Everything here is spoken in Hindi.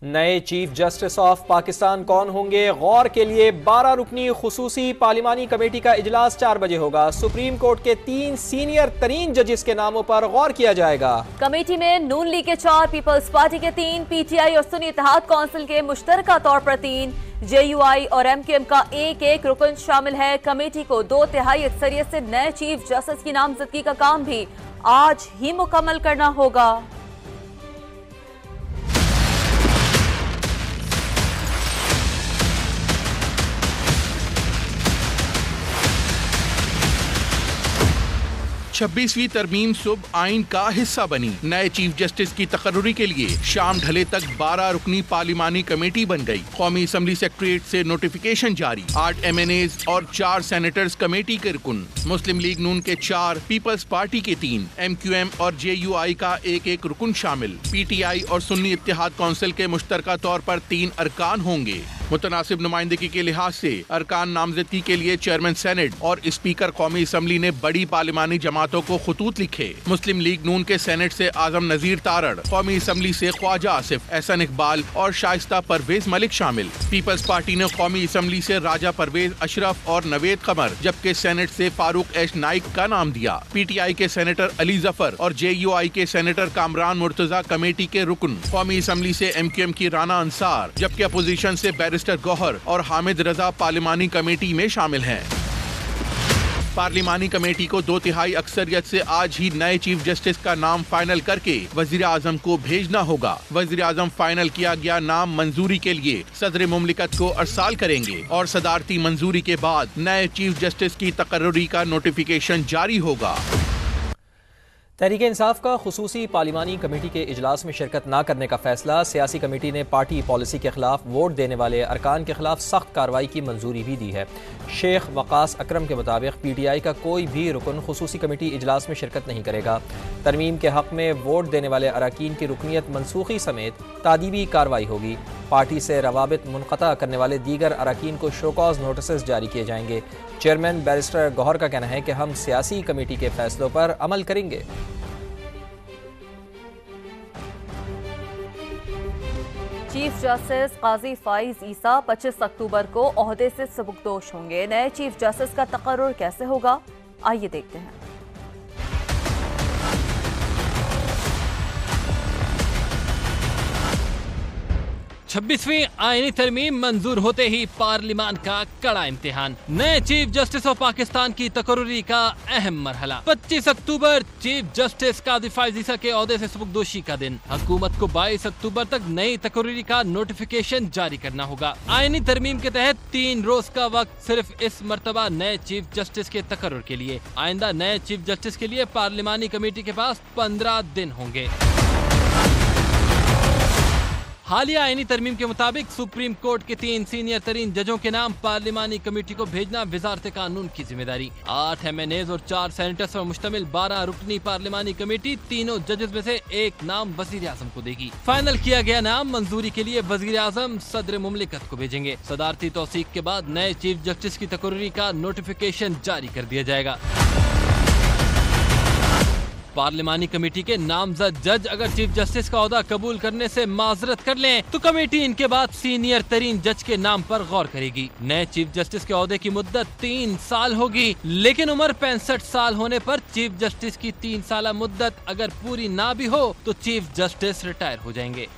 नए चीफ जस्टिस ऑफ पाकिस्तान कौन होंगे? गौर के लिए 12 रुकनी खुसूसी पार्लिमानी कमेटी का इजलास 4 बजे होगा। सुप्रीम कोर्ट के 3 सीनियर तरीन जजेस के नामों पर गौर किया जाएगा। कमेटी में नून लीग के 4, पीपल्स पार्टी के 3, पीटीआई और सुन्नी इत्तेहाद काउंसिल के मुश्तरका तौर पर 3, जेयूआई और एमक्यूएम का एक रुकन शामिल है। कमेटी को 2/3 अक्सरियत से नए चीफ जस्टिस की नामजदगी का काम भी आज ही मुकम्मल करना होगा। छब्बीसवीं तरमीम सुबह आइन का हिस्सा बनी। नए चीफ जस्टिस की तकर्रुरी के लिए शाम ढले तक 12 रुकनी पार्लिमानी कमेटी बन गई। कौमी असम्बली सेक्रेटरीट से नोटिफिकेशन जारी। 8 MNAs और 4 सेनेटर्स कमेटी के रुकन। मुस्लिम लीग नून के 4, पीपल्स पार्टी के 3, MQM और JUI का एक रुकन शामिल। PTI और सुन्नी इत्तेहाद काउंसिल के मुश्तरका तौर पर 3 अरकान होंगे। मुतनासिब नुमाइंदगी के लिहाज से अरकान नामजदगी के लिए चेयरमैन सेनेट और स्पीकर कौमी असम्बली ने बड़ी पार्लिमानी जमातों को खतूत लिखे। मुस्लिम लीग नून के सेनेट से आजम नजीर तारड़, कौमी असम्बली से ख्वाजा आसिफ, एहसन इकबाल और शाइस्ता परवेज मलिक शामिल। पीपल्स पार्टी ने कौमी असम्बली से राजा परवेज अशरफ और नवेद कमर, जबकि सेनेट से फारूक एश नाइक का नाम दिया। PTI के सेनेटर अली जफर और JUI के सेनेटर कामरान मुर्तजा कमेटी के रुकन। कौमी असम्बली से MQM की राना अंसार, जबकि अपोजिशन से बैरिस्टर गौहर और हामिद रजा पार्लिमानी कमेटी में शामिल हैं। पार्लिमानी कमेटी को 2/3 अक्सरियत से आज ही नए चीफ जस्टिस का नाम फाइनल करके वजीर आजम को भेजना होगा। वजीर आजम फाइनल किया गया नाम मंजूरी के लिए सदर मुमलिकत को अरसाल करेंगे और सदारती मंजूरी के बाद नए चीफ जस्टिस की तकर्रुरी का नोटिफिकेशन जारी होगा। तहरीक इंसाफ का खुसूसी पार्लिमानी कमेटी के इजलास में शिरकत न करने का फैसला। सियासी कमेटी ने पार्टी पॉलिसी के खिलाफ वोट देने वाले अरकान के खिलाफ सख्त कार्रवाई की मंजूरी भी दी है। शेख वकास अकरम के मुताबिक PTI का कोई भी रुकन खुसूसी कमेटी इजलास में शिरकत नहीं करेगा। तरमीम के हक में वोट देने वाले अरकान की रुकनीत मनसूखी समेत तादीबी कार्रवाई होगी। पार्टी से रवाबित मुनक़ता करने वाले दीगर अरकान को शोकॉज नोटिस जारी किए जाएंगे। चेयरमैन बैरिस्टर गौहर का कहना है कि हम सियासी कमेटी के फैसलों पर अमल करेंगे। चीफ जस्टिस काजी फाइज ईसा 25 अक्टूबर को ओहदे से सबकदोश होंगे। नए चीफ जस्टिस का तकर्रुर कैसे होगा, आइए देखते हैं। 26वीं आईनी तरमीम मंजूर होते ही पार्लिमान का कड़ा इम्तिहान। नए चीफ जस्टिस ऑफ पाकिस्तान की तकर्रुरी का अहम मरहला। 25 अक्टूबर चीफ जस्टिस काजी फाइज ईसा के ओहदे से सबकदोशी का दिन। हुकूमत को 22 अक्टूबर तक नई तकर्रुरी का नोटिफिकेशन जारी करना होगा। आईनी तरमीम के तहत 3 रोज का वक्त सिर्फ इस मर्तबा नए चीफ जस्टिस के तकर्रुर के लिए। आइंदा नए चीफ जस्टिस के लिए पार्लिमानी कमेटी के पास 15 दिन होंगे। हालिया आईनी तरमीम के मुताबिक सुप्रीम कोर्ट के 3 सीनियर तरीन जजों के नाम पार्लिमानी कमेटी को भेजना वजारत कानून की जिम्मेदारी। 8 MNAs और 4 सेनेटर्स पर मुश्तमिल 12 रुकनी पार्लिमानी कमेटी तीनों जजेस में से एक नाम वजीर आजम को देगी। फाइनल किया गया नाम मंजूरी के लिए वजीर आजम सदर मुमलिकत को भेजेंगे। सदारती तौसीक के बाद नए चीफ जस्टिस की तकर्रुरी का नोटिफिकेशन जारी कर दिया जाएगा। पार्लिमानी कमेटी के नामजद जज अगर चीफ जस्टिस का ओहदा कबूल करने से माजरत कर लें तो कमेटी इनके बाद सीनियर तरीन जज के नाम पर गौर करेगी। नए चीफ जस्टिस के ओहदे की मुद्दत 3 साल होगी, लेकिन उम्र 65 साल होने पर चीफ जस्टिस की 3 साल मुद्दत अगर पूरी ना भी हो तो चीफ जस्टिस रिटायर हो जाएंगे।